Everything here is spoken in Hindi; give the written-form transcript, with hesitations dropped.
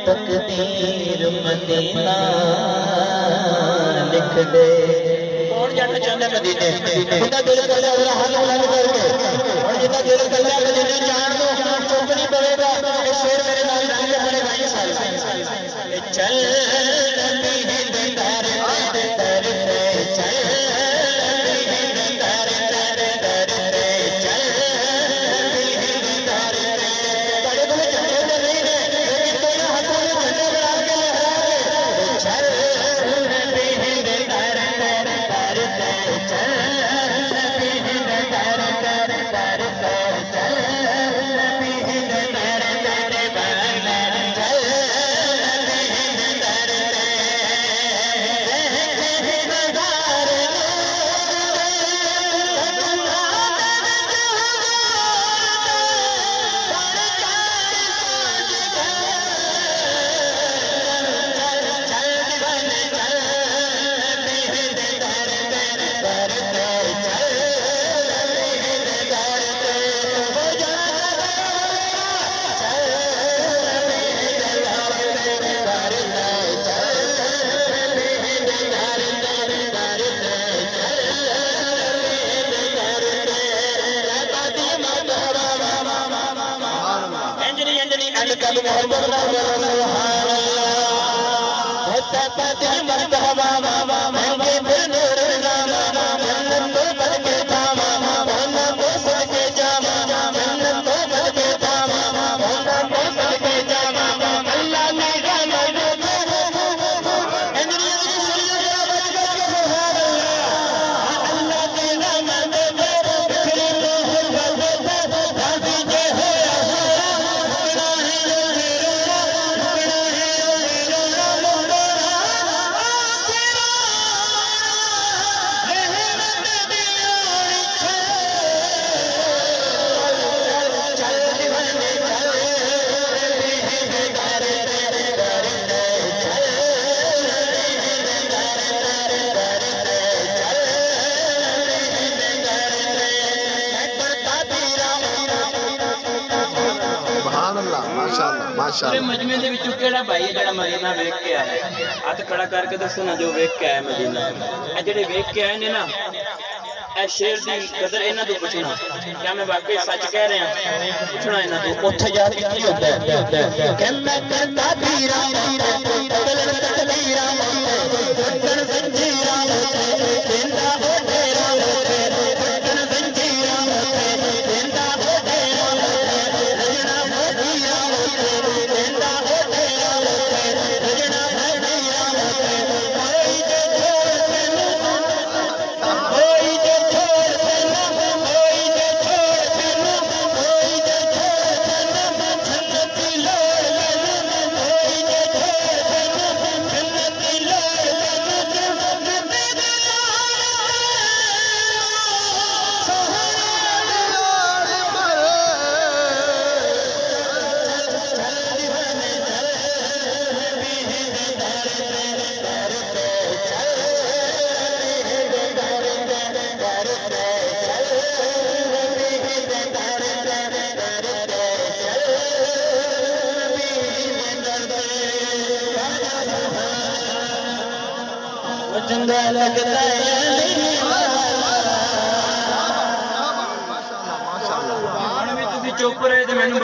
तकदीर मदीना लिख दे। कौन जाना चाहता मदीने? जिन्ना दिल करदा उहदा हाथ बुलंद करके, और जिन्ना दिल करदा मदीने जान दो, चुप नहीं पवेगा। ये शेर मेरे नाल नाल के बड़े भाई साहब चल नबी हिंद दर दर पे चल नबी हिंद दर दर दर पे चल नबी हिंद दर पे। बड़े बड़े झंडे तो नहीं है, लेकिन दोनों हाथों में झंडे बना के लहरा के चल नबी हिंद दर दर दर पे चल नबी हिंद दर दर दर पे चल नबी हिंद दर दर बंदर चल नबी हिंद दर पूरे मजमे दे विचों केड़ा भाई है जेड़ा मदीना वेख के आया? हाथ खड़ा करके दसो ना जो वेख के आया मदीना। ए जेड़े वेख के आए ने ना, ए शेर दी कदर इन्हां तों पुछना, क्या मैं वाकई सच कह रहा? पुछना इन्हां तों। उत्थे जाके की होता है कि मैं करता पीरा बदल तकदीरा बदल जंजीरा जिंदा हो तेरा बदल जंजीरा जिंदा हो तेरा रजना हो दिया जिंदा हो तेरा रजना हो दिया। कोई जे छोड़ देना कोई जे छोड़ देना कोई जे छोड़ देना जन्नती लोड़ लेना कोई जे छोड़ देना जन्नती लोड़ लेना जन्नती चंगा लगता है चुप रहे तो मैनू